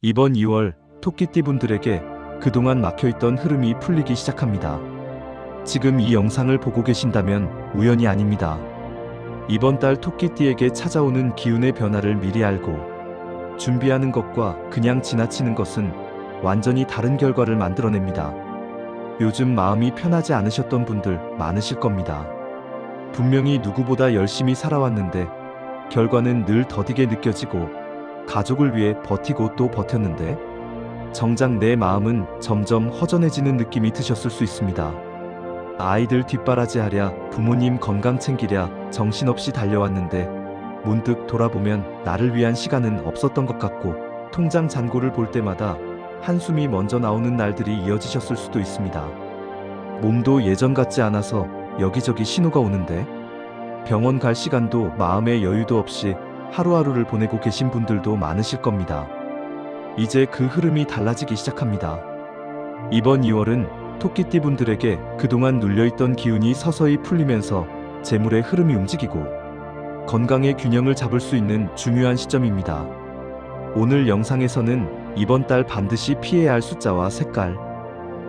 이번 2월 토끼띠 분들에게 그동안 막혀있던 흐름이 풀리기 시작합니다. 지금 이 영상을 보고 계신다면 우연이 아닙니다. 이번 달 토끼띠에게 찾아오는 기운의 변화를 미리 알고 준비하는 것과 그냥 지나치는 것은 완전히 다른 결과를 만들어냅니다. 요즘 마음이 편하지 않으셨던 분들 많으실 겁니다. 분명히 누구보다 열심히 살아왔는데 결과는 늘 더디게 느껴지고 가족을 위해 버티고 또 버텼는데 정작 내 마음은 점점 허전해지는 느낌이 드셨을 수 있습니다. 아이들 뒷바라지하랴, 부모님 건강 챙기랴 정신없이 달려왔는데 문득 돌아보면 나를 위한 시간은 없었던 것 같고 통장 잔고를 볼 때마다 한숨이 먼저 나오는 날들이 이어지셨을 수도 있습니다. 몸도 예전 같지 않아서 여기저기 신호가 오는데 병원 갈 시간도 마음의 여유도 없이 하루하루를 보내고 계신 분들도 많으실 겁니다. 이제 그 흐름이 달라지기 시작합니다. 이번 2월은 토끼띠 분들에게 그동안 눌려있던 기운이 서서히 풀리면서 재물의 흐름이 움직이고 건강의 균형을 잡을 수 있는 중요한 시점입니다. 오늘 영상에서는 이번 달 반드시 피해야 할 숫자와 색깔,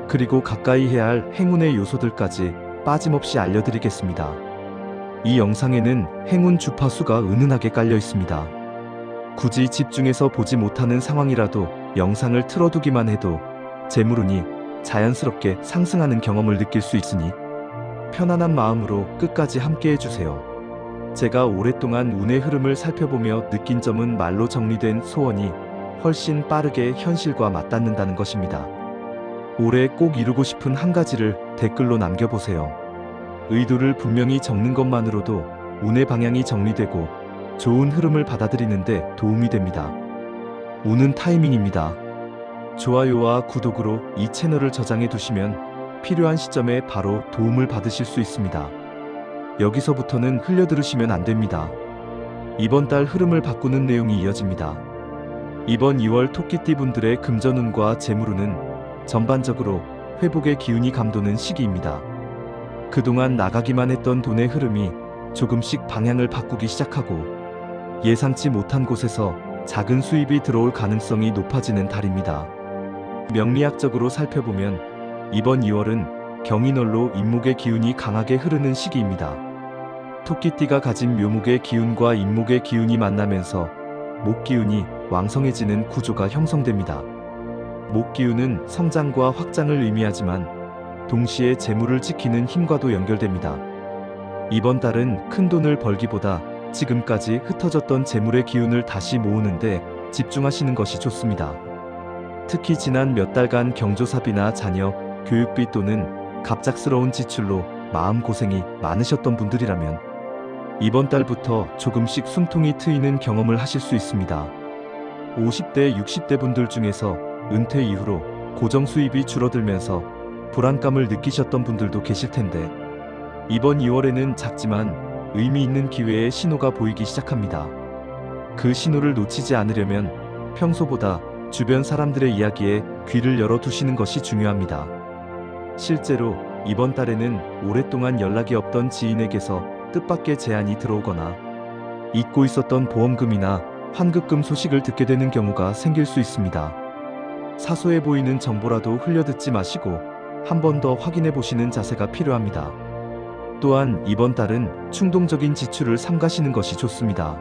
그리고 가까이 해야 할 행운의 요소들까지 빠짐없이 알려드리겠습니다. 이 영상에는 행운 주파수가 은은하게 깔려 있습니다. 굳이 집중해서 보지 못하는 상황이라도 영상을 틀어두기만 해도 재물운이 자연스럽게 상승하는 경험을 느낄 수 있으니 편안한 마음으로 끝까지 함께 해주세요. 제가 오랫동안 운의 흐름을 살펴보며 느낀 점은 말로 정리된 소원이 훨씬 빠르게 현실과 맞닿는다는 것입니다. 올해 꼭 이루고 싶은 한 가지를 댓글로 남겨보세요. 의도를 분명히 적는 것만으로도 운의 방향이 정리되고 좋은 흐름을 받아들이는데 도움이 됩니다. 운은 타이밍입니다. 좋아요와 구독으로 이 채널을 저장해 두시면 필요한 시점에 바로 도움을 받으실 수 있습니다. 여기서부터는 흘려들으시면 안 됩니다. 이번 달 흐름을 바꾸는 내용이 이어집니다. 이번 2월 토끼띠 분들의 금전운과 재물운은 전반적으로 회복의 기운이 감도는 시기입니다. 그동안 나가기만 했던 돈의 흐름이 조금씩 방향을 바꾸기 시작하고 예상치 못한 곳에서 작은 수입이 들어올 가능성이 높아지는 달입니다. 명리학적으로 살펴보면 이번 2월은 경인월로 인목의 기운이 강하게 흐르는 시기입니다. 토끼띠가 가진 묘목의 기운과 인목의 기운이 만나면서 목기운이 왕성해지는 구조가 형성됩니다. 목기운은 성장과 확장을 의미하지만 동시에 재물을 지키는 힘과도 연결됩니다. 이번 달은 큰돈을 벌기보다 지금까지 흩어졌던 재물의 기운을 다시 모으는데 집중하시는 것이 좋습니다. 특히 지난 몇 달간 경조사비나 자녀, 교육비 또는 갑작스러운 지출로 마음고생이 많으셨던 분들이라면 이번 달부터 조금씩 숨통이 트이는 경험을 하실 수 있습니다. 50대, 60대 분들 중에서 은퇴 이후로 고정 수입이 줄어들면서 불안감을 느끼셨던 분들도 계실 텐데 이번 2월에는 작지만 의미 있는 기회의 신호가 보이기 시작합니다. 그 신호를 놓치지 않으려면 평소보다 주변 사람들의 이야기에 귀를 열어두시는 것이 중요합니다. 실제로 이번 달에는 오랫동안 연락이 없던 지인에게서 뜻밖의 제안이 들어오거나 잊고 있었던 보험금이나 환급금 소식을 듣게 되는 경우가 생길 수 있습니다. 사소해 보이는 정보라도 흘려듣지 마시고 한 번 더 확인해 보시는 자세가 필요합니다. 또한 이번 달은 충동적인 지출을 삼가시는 것이 좋습니다.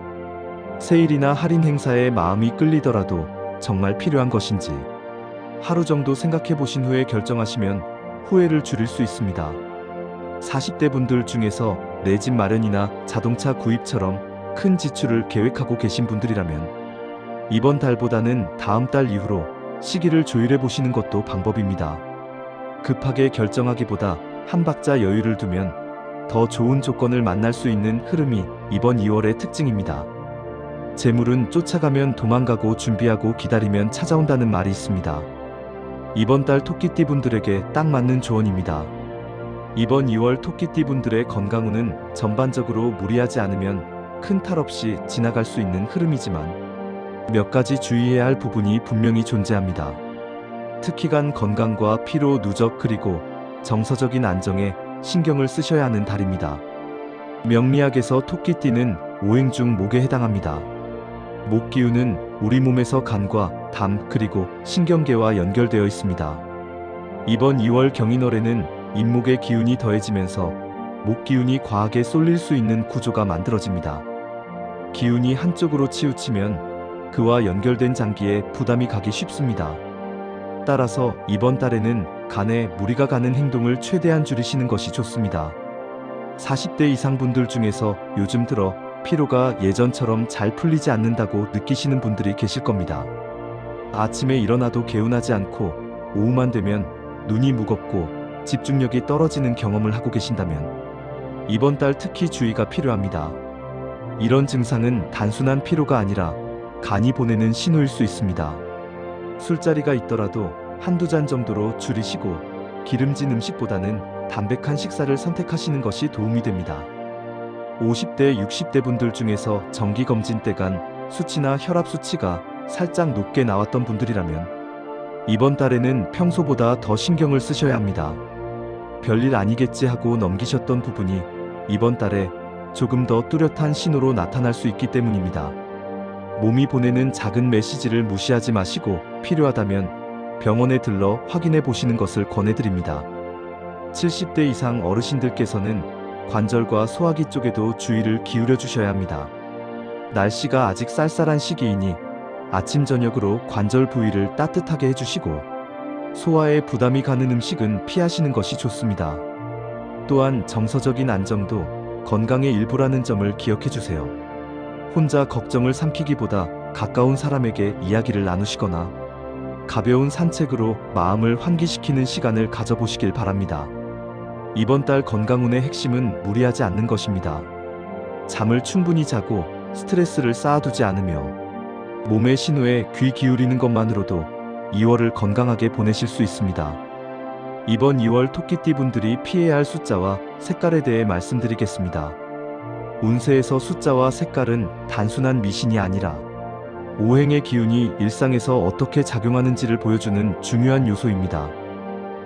세일이나 할인 행사에 마음이 끌리더라도 정말 필요한 것인지 하루 정도 생각해 보신 후에 결정하시면 후회를 줄일 수 있습니다. 40대 분들 중에서 내 집 마련이나 자동차 구입처럼 큰 지출을 계획하고 계신 분들이라면 이번 달보다는 다음 달 이후로 시기를 조율해 보시는 것도 방법입니다. 급하게 결정하기보다 한 박자 여유를 두면 더 좋은 조건을 만날 수 있는 흐름이 이번 2월의 특징입니다. 재물은 쫓아가면 도망가고 준비하고 기다리면 찾아온다는 말이 있습니다. 이번 달 토끼띠 분들에게 딱 맞는 조언입니다. 이번 2월 토끼띠 분들의 건강운은 전반적으로 무리하지 않으면 큰 탈 없이 지나갈 수 있는 흐름이지만 몇 가지 주의해야 할 부분이 분명히 존재합니다. 특히 간 건강과 피로, 누적 그리고 정서적인 안정에 신경을 쓰셔야 하는 달입니다. 명리학에서 토끼띠는 오행 중 목에 해당합니다. 목기운은 우리 몸에서 간과 담 그리고 신경계와 연결되어 있습니다. 이번 2월 경인월에는 임목의 기운이 더해지면서 목 기운이 과하게 쏠릴 수 있는 구조가 만들어집니다. 기운이 한쪽으로 치우치면 그와 연결된 장기에 부담이 가기 쉽습니다. 따라서 이번 달에는 간에 무리가 가는 행동을 최대한 줄이시는 것이 좋습니다. 40대 이상 분들 중에서 요즘 들어 피로가 예전처럼 잘 풀리지 않는다고 느끼시는 분들이 계실 겁니다. 아침에 일어나도 개운하지 않고 오후만 되면 눈이 무겁고 집중력이 떨어지는 경험을 하고 계신다면 이번 달 특히 주의가 필요합니다. 이런 증상은 단순한 피로가 아니라 간이 보내는 신호일 수 있습니다. 술자리가 있더라도 한두 잔 정도로 줄이시고 기름진 음식보다는 담백한 식사를 선택하시는 것이 도움이 됩니다. 50대, 60대 분들 중에서 정기검진 때 간 수치나 혈압 수치가 살짝 높게 나왔던 분들이라면 이번 달에는 평소보다 더 신경을 쓰셔야 합니다. 별일 아니겠지 하고 넘기셨던 부분이 이번 달에 조금 더 뚜렷한 신호로 나타날 수 있기 때문입니다. 몸이 보내는 작은 메시지를 무시하지 마시고 필요하다면 병원에 들러 확인해 보시는 것을 권해드립니다. 70대 이상 어르신들께서는 관절과 소화기 쪽에도 주의를 기울여 주셔야 합니다. 날씨가 아직 쌀쌀한 시기이니 아침 저녁으로 관절 부위를 따뜻하게 해주시고 소화에 부담이 가는 음식은 피하시는 것이 좋습니다. 또한 정서적인 안정도 건강의 일부라는 점을 기억해 주세요. 혼자 걱정을 삼키기보다 가까운 사람에게 이야기를 나누시거나 가벼운 산책으로 마음을 환기시키는 시간을 가져보시길 바랍니다. 이번 달 건강운의 핵심은 무리하지 않는 것입니다. 잠을 충분히 자고 스트레스를 쌓아두지 않으며 몸의 신호에 귀 기울이는 것만으로도 2월을 건강하게 보내실 수 있습니다. 이번 2월 토끼띠 분들이 피해야 할 숫자와 색깔에 대해 말씀드리겠습니다. 운세에서 숫자와 색깔은 단순한 미신이 아니라 오행의 기운이 일상에서 어떻게 작용하는지를 보여주는 중요한 요소입니다.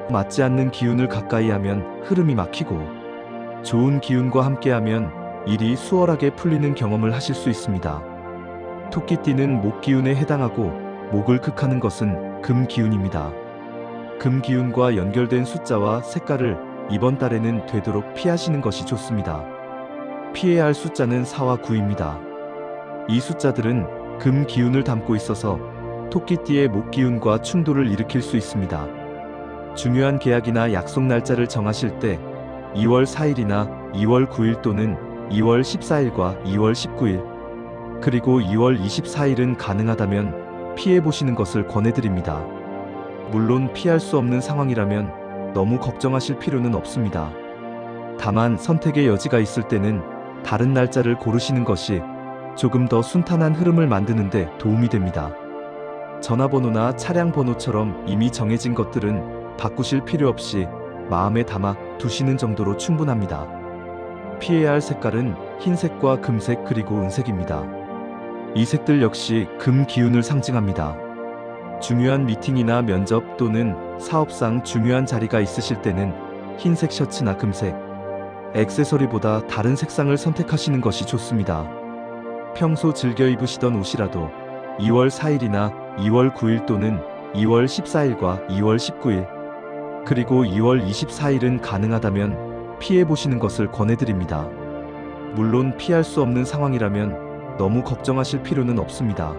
맞지 않는 기운을 가까이 하면 흐름이 막히고 좋은 기운과 함께하면 일이 수월하게 풀리는 경험을 하실 수 있습니다. 토끼띠는 목 기운에 해당하고 목을 극하는 것은 금 기운입니다. 금 기운과 연결된 숫자와 색깔을 이번 달에는 되도록 피하시는 것이 좋습니다. 피해야 할 숫자는 4와 9입니다. 이 숫자들은 금 기운을 담고 있어서 토끼띠의 목 기운과 충돌을 일으킬 수 있습니다. 중요한 계약이나 약속 날짜를 정하실 때 2월 4일이나 2월 9일 또는 2월 14일과 2월 19일 그리고 2월 24일은 가능하다면 피해보시는 것을 권해드립니다. 물론 피할 수 없는 상황이라면 너무 걱정하실 필요는 없습니다. 다만 선택의 여지가 있을 때는 다른 날짜를 고르시는 것이 조금 더 순탄한 흐름을 만드는 데 도움이 됩니다. 전화번호나 차량 번호처럼 이미 정해진 것들은 바꾸실 필요 없이 마음에 담아 두시는 정도로 충분합니다. 피해야 할 색깔은 흰색과 금색 그리고 은색입니다. 이 색들 역시 금 기운을 상징합니다. 중요한 미팅이나 면접 또는 사업상 중요한 자리가 있으실 때는 흰색 셔츠나 금색, 액세서리보다 다른 색상을 선택하시는 것이 좋습니다. 평소 즐겨 입으시던 옷이라도 2월 4일이나 2월 9일 또는 2월 14일과 2월 19일 그리고 2월 24일은 가능하다면 피해보시는 것을 권해드립니다. 물론 피할 수 없는 상황이라면 너무 걱정하실 필요는 없습니다.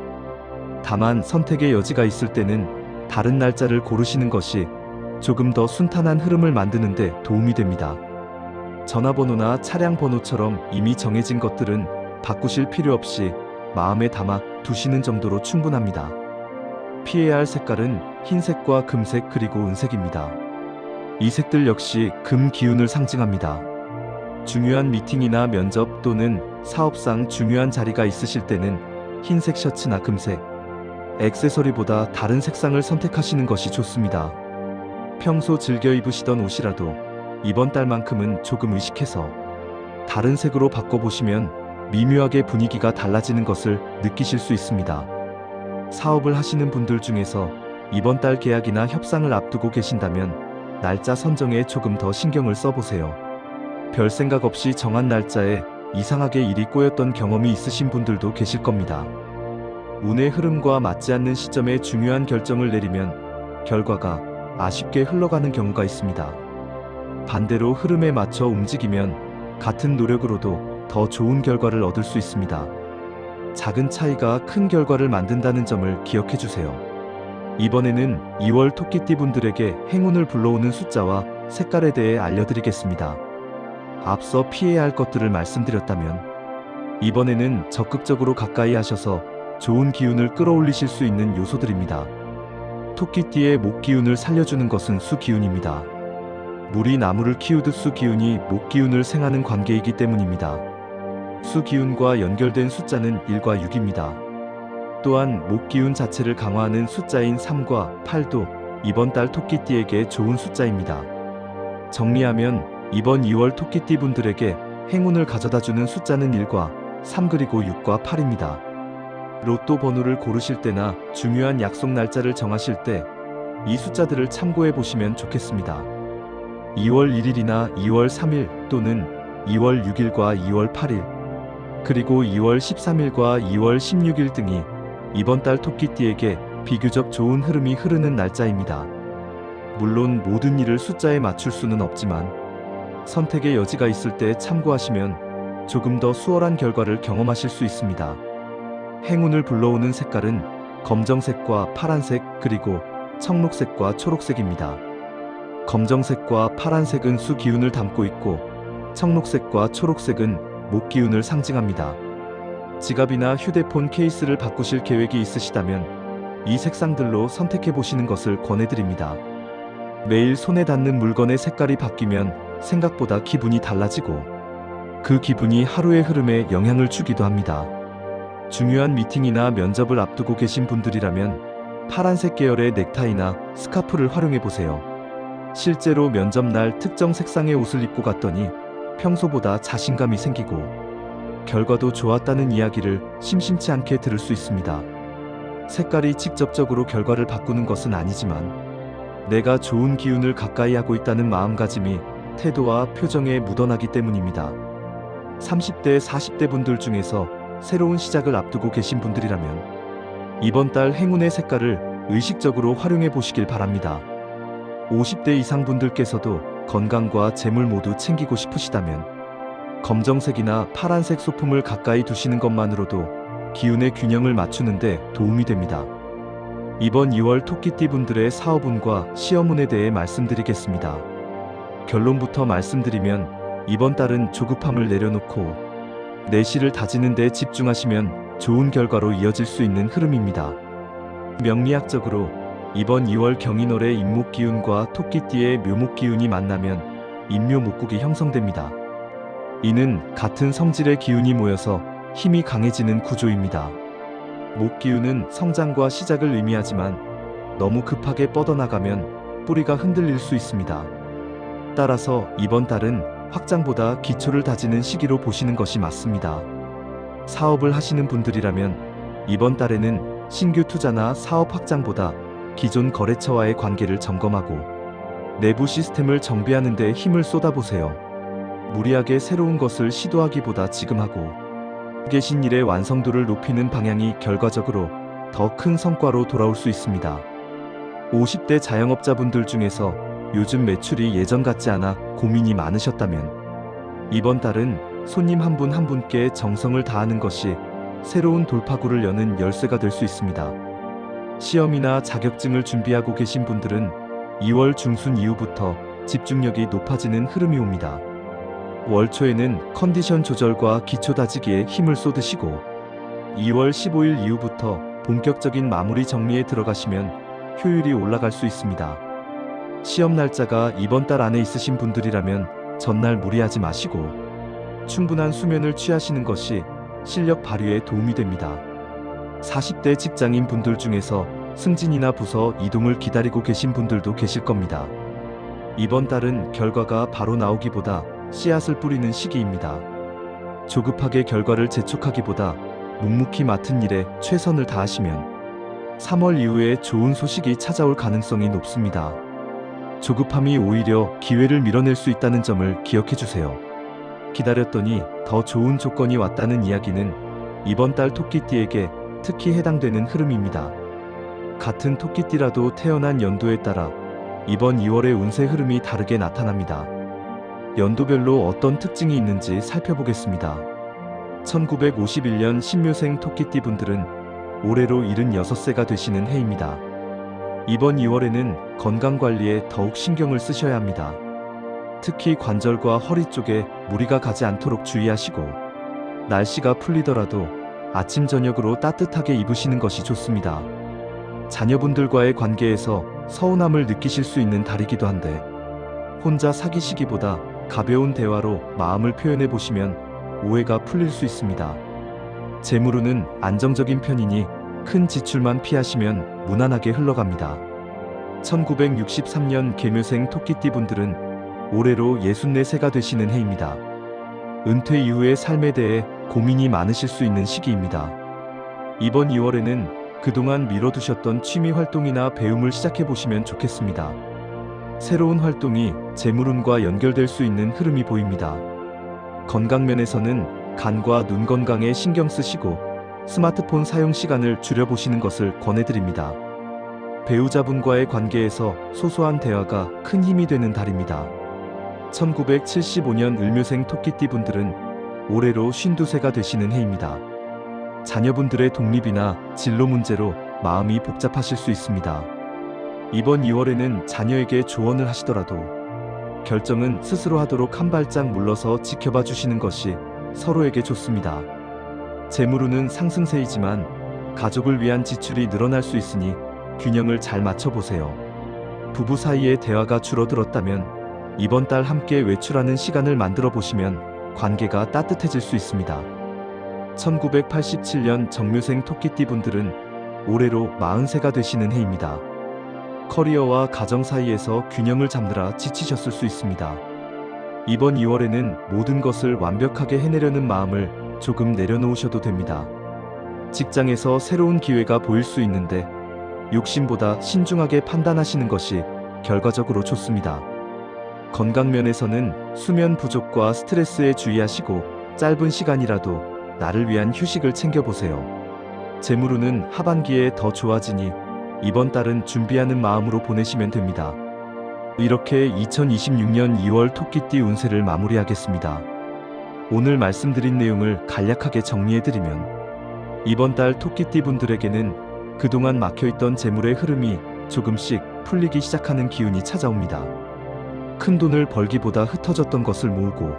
다만 선택의 여지가 있을 때는 다른 날짜를 고르시는 것이 조금 더 순탄한 흐름을 만드는 데 도움이 됩니다. 전화번호나 차량 번호처럼 이미 정해진 것들은 바꾸실 필요 없이 마음에 담아 두시는 정도로 충분합니다. 피해야 할 색깔은 흰색과 금색 그리고 은색입니다. 이 색들 역시 금 기운을 상징합니다. 중요한 미팅이나 면접 또는 사업상 중요한 자리가 있으실 때는 흰색 셔츠나 금색, 액세서리보다 다른 색상을 선택하시는 것이 좋습니다. 평소 즐겨 입으시던 옷이라도 이번 달만큼은 조금 의식해서 다른 색으로 바꿔보시면 미묘하게 분위기가 달라지는 것을 느끼실 수 있습니다. 사업을 하시는 분들 중에서 이번 달 계약이나 협상을 앞두고 계신다면 날짜 선정에 조금 더 신경을 써보세요. 별 생각 없이 정한 날짜에 이상하게 일이 꼬였던 경험이 있으신 분들도 계실 겁니다. 운의 흐름과 맞지 않는 시점에 중요한 결정을 내리면 결과가 아쉽게 흘러가는 경우가 있습니다. 반대로 흐름에 맞춰 움직이면 같은 노력으로도 더 좋은 결과를 얻을 수 있습니다. 작은 차이가 큰 결과를 만든다는 점을 기억해 주세요. 이번에는 2월 토끼띠 분들에게 행운을 불러오는 숫자와 색깔에 대해 알려드리겠습니다. 앞서 피해야 할 것들을 말씀드렸다면 이번에는 적극적으로 가까이 하셔서 좋은 기운을 끌어올리실 수 있는 요소들입니다. 토끼띠의 목 기운을 살려주는 것은 수 기운입니다. 물이 나무를 키우듯 수 기운이 목 기운을 생하는 관계이기 때문입니다. 수 기운과 연결된 숫자는 1과 6입니다. 또한 목 기운 자체를 강화하는 숫자인 3과 8도 이번 달 토끼띠에게 좋은 숫자입니다. 정리하면 이번 2월 토끼띠 분들에게 행운을 가져다주는 숫자는 1과 3 그리고 6과 8입니다. 로또 번호를 고르실 때나 중요한 약속 날짜를 정하실 때 이 숫자들을 참고해 보시면 좋겠습니다. 2월 1일이나 2월 3일 또는 2월 6일과 2월 8일 그리고 2월 13일과 2월 16일 등이 이번 달 토끼띠에게 비교적 좋은 흐름이 흐르는 날짜입니다. 물론 모든 일을 숫자에 맞출 수는 없지만 선택의 여지가 있을 때 참고하시면 조금 더 수월한 결과를 경험하실 수 있습니다. 행운을 불러오는 색깔은 검정색과 파란색 그리고 청록색과 초록색입니다. 검정색과 파란색은 수 기운을 담고 있고 청록색과 초록색은 목 기운을 상징합니다. 지갑이나 휴대폰 케이스를 바꾸실 계획이 있으시다면 이 색상들로 선택해 보시는 것을 권해드립니다. 매일 손에 닿는 물건의 색깔이 바뀌면 생각보다 기분이 달라지고 그 기분이 하루의 흐름에 영향을 주기도 합니다. 중요한 미팅이나 면접을 앞두고 계신 분들이라면 파란색 계열의 넥타이나 스카프를 활용해 보세요. 실제로 면접 날 특정 색상의 옷을 입고 갔더니 평소보다 자신감이 생기고 결과도 좋았다는 이야기를 심심치 않게 들을 수 있습니다. 색깔이 직접적으로 결과를 바꾸는 것은 아니지만 내가 좋은 기운을 가까이 하고 있다는 마음가짐이 태도와 표정에 묻어나기 때문입니다. 30대, 40대 분들 중에서 새로운 시작을 앞두고 계신 분들이라면 이번 달 행운의 색깔을 의식적으로 활용해 보시길 바랍니다. 50대 이상 분들께서도 건강과 재물 모두 챙기고 싶으시다면 검정색이나 파란색 소품을 가까이 두시는 것만으로도 기운의 균형을 맞추는 데 도움이 됩니다. 이번 2월 토끼띠 분들의 사업운과 시험운에 대해 말씀드리겠습니다. 결론부터 말씀드리면 이번 달은 조급함을 내려놓고 내실을 다지는 데 집중하시면 좋은 결과로 이어질 수 있는 흐름입니다. 명리학적으로 이번 2월 경인월의 임목기운과 토끼띠의 묘목기운이 만나면 임묘목국이 형성됩니다. 이는 같은 성질의 기운이 모여서 힘이 강해지는 구조입니다. 목기운은 성장과 시작을 의미하지만 너무 급하게 뻗어나가면 뿌리가 흔들릴 수 있습니다. 따라서 이번 달은 확장보다 기초를 다지는 시기로 보시는 것이 맞습니다. 사업을 하시는 분들이라면 이번 달에는 신규 투자나 사업 확장보다 기존 거래처와의 관계를 점검하고 내부 시스템을 정비하는 데 힘을 쏟아보세요. 무리하게 새로운 것을 시도하기보다 지금 하고 계신 일의 완성도를 높이는 방향이 결과적으로 더 큰 성과로 돌아올 수 있습니다. 50대 자영업자분들 중에서 요즘 매출이 예전 같지 않아 고민이 많으셨다면 이번 달은 손님 한 분 한 분께 정성을 다하는 것이 새로운 돌파구를 여는 열쇠가 될 수 있습니다. 시험이나 자격증을 준비하고 계신 분들은 2월 중순 이후부터 집중력이 높아지는 흐름이 옵니다. 월 초에는 컨디션 조절과 기초 다지기에 힘을 쏟으시고 2월 15일 이후부터 본격적인 마무리 정리에 들어가시면 효율이 올라갈 수 있습니다. 시험 날짜가 이번 달 안에 있으신 분들이라면 전날 무리하지 마시고 충분한 수면을 취하시는 것이 실력 발휘에 도움이 됩니다. 40대 직장인 분들 중에서 승진이나 부서 이동을 기다리고 계신 분들도 계실 겁니다. 이번 달은 결과가 바로 나오기보다 씨앗을 뿌리는 시기입니다. 조급하게 결과를 재촉하기보다 묵묵히 맡은 일에 최선을 다하시면 3월 이후에 좋은 소식이 찾아올 가능성이 높습니다. 조급함이 오히려 기회를 밀어낼 수 있다는 점을 기억해 주세요. 기다렸더니 더 좋은 조건이 왔다는 이야기는 이번 달 토끼띠에게 특히 해당되는 흐름입니다. 같은 토끼띠라도 태어난 연도에 따라 이번 2월의 운세 흐름이 다르게 나타납니다. 연도별로 어떤 특징이 있는지 살펴보겠습니다. 1951년 신묘생 토끼띠 분들은 올해로 76세가 되시는 해입니다. 이번 2월에는 건강관리에 더욱 신경을 쓰셔야 합니다. 특히 관절과 허리 쪽에 무리가 가지 않도록 주의하시고, 날씨가 풀리더라도 아침 저녁으로 따뜻하게 입으시는 것이 좋습니다. 자녀분들과의 관계에서 서운함을 느끼실 수 있는 달이기도 한데, 혼자 사귀시기보다 가벼운 대화로 마음을 표현해 보시면 오해가 풀릴 수 있습니다. 재물운은 안정적인 편이니 큰 지출만 피하시면 무난하게 흘러갑니다. 1963년 계묘생 토끼띠 분들은 올해로 64세가 되시는 해입니다. 은퇴 이후의 삶에 대해 고민이 많으실 수 있는 시기입니다. 이번 2월에는 그동안 미뤄두셨던 취미 활동이나 배움을 시작해 보시면 좋겠습니다. 새로운 활동이 재물운과 연결될 수 있는 흐름이 보입니다. 건강면에서는 간과 눈 건강에 신경 쓰시고 스마트폰 사용 시간을 줄여보시는 것을 권해드립니다. 배우자분과의 관계에서 소소한 대화가 큰 힘이 되는 달입니다. 1975년 을묘생 토끼띠 분들은 올해로 52세가 되시는 해입니다. 자녀분들의 독립이나 진로 문제로 마음이 복잡하실 수 있습니다. 이번 2월에는 자녀에게 조언을 하시더라도 결정은 스스로 하도록 한 발짝 물러서 지켜봐 주시는 것이 서로에게 좋습니다. 재물운은 상승세이지만 가족을 위한 지출이 늘어날 수 있으니 균형을 잘 맞춰보세요. 부부 사이의 대화가 줄어들었다면 이번 달 함께 외출하는 시간을 만들어 보시면 관계가 따뜻해질 수 있습니다. 1987년 정묘생 토끼띠 분들은 올해로 40세가 되시는 해입니다. 커리어와 가정 사이에서 균형을 잡느라 지치셨을 수 있습니다. 이번 2월에는 모든 것을 완벽하게 해내려는 마음을 조금 내려놓으셔도 됩니다. 직장에서 새로운 기회가 보일 수 있는데 욕심보다 신중하게 판단하시는 것이 결과적으로 좋습니다. 건강면에서는 수면 부족과 스트레스에 주의하시고 짧은 시간이라도 나를 위한 휴식을 챙겨보세요. 재물운은 하반기에 더 좋아지니 이번 달은 준비하는 마음으로 보내시면 됩니다. 이렇게 2026년 2월 토끼띠 운세를 마무리하겠습니다. 오늘 말씀드린 내용을 간략하게 정리해드리면 이번 달 토끼띠 분들에게는 그동안 막혀있던 재물의 흐름이 조금씩 풀리기 시작하는 기운이 찾아옵니다. 큰 돈을 벌기보다 흩어졌던 것을 모으고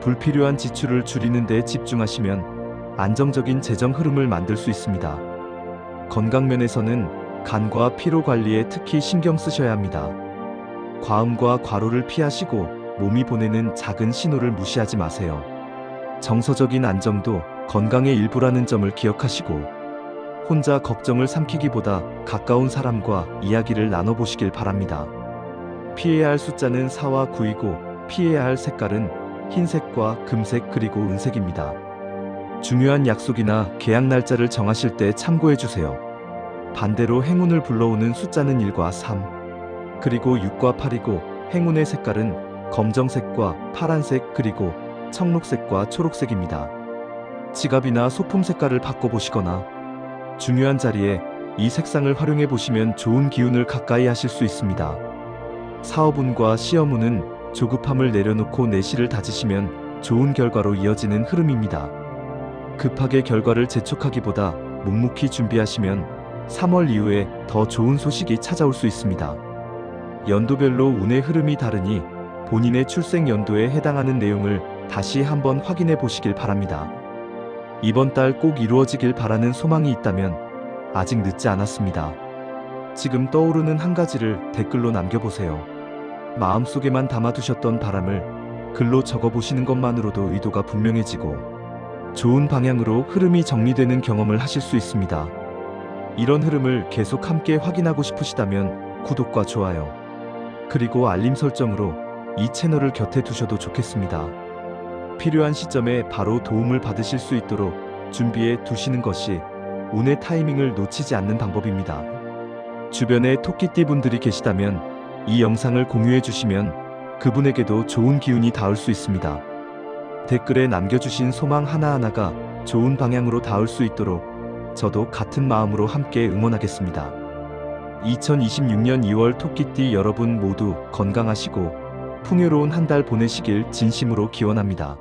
불필요한 지출을 줄이는 데 집중하시면 안정적인 재정 흐름을 만들 수 있습니다. 건강면에서는 간과 피로 관리에 특히 신경 쓰셔야 합니다. 과음과 과로를 피하시고 몸이 보내는 작은 신호를 무시하지 마세요. 정서적인 안정도 건강의 일부라는 점을 기억하시고 혼자 걱정을 삼키기보다 가까운 사람과 이야기를 나눠보시길 바랍니다. 피해야 할 숫자는 4와 9이고 피해야 할 색깔은 흰색과 금색 그리고 은색입니다. 중요한 약속이나 계약 날짜를 정하실 때 참고해주세요. 반대로 행운을 불러오는 숫자는 1과 3, 그리고 6과 8이고 행운의 색깔은 검정색과 파란색 그리고 청록색과 초록색입니다. 지갑이나 소품 색깔을 바꿔보시거나 중요한 자리에 이 색상을 활용해 보시면 좋은 기운을 가까이 하실 수 있습니다. 사업운과 시험운은 조급함을 내려놓고 내실을 다지시면 좋은 결과로 이어지는 흐름입니다. 급하게 결과를 재촉하기보다 묵묵히 준비하시면 3월 이후에 더 좋은 소식이 찾아올 수 있습니다. 연도별로 운의 흐름이 다르니 본인의 출생 연도에 해당하는 내용을 다시 한번 확인해 보시길 바랍니다. 이번 달 꼭 이루어지길 바라는 소망이 있다면 아직 늦지 않았습니다. 지금 떠오르는 한 가지를 댓글로 남겨보세요. 마음속에만 담아두셨던 바람을 글로 적어보시는 것만으로도 의도가 분명해지고 좋은 방향으로 흐름이 정리되는 경험을 하실 수 있습니다. 이런 흐름을 계속 함께 확인하고 싶으시다면 구독과 좋아요, 그리고 알림 설정으로 이 채널을 곁에 두셔도 좋겠습니다. 필요한 시점에 바로 도움을 받으실 수 있도록 준비해 두시는 것이 운의 타이밍을 놓치지 않는 방법입니다. 주변에 토끼띠 분들이 계시다면 이 영상을 공유해 주시면 그분에게도 좋은 기운이 닿을 수 있습니다. 댓글에 남겨주신 소망 하나하나가 좋은 방향으로 닿을 수 있도록 저도 같은 마음으로 함께 응원하겠습니다. 2026년 2월 토끼띠 여러분 모두 건강하시고 풍요로운 한 달 보내시길 진심으로 기원합니다.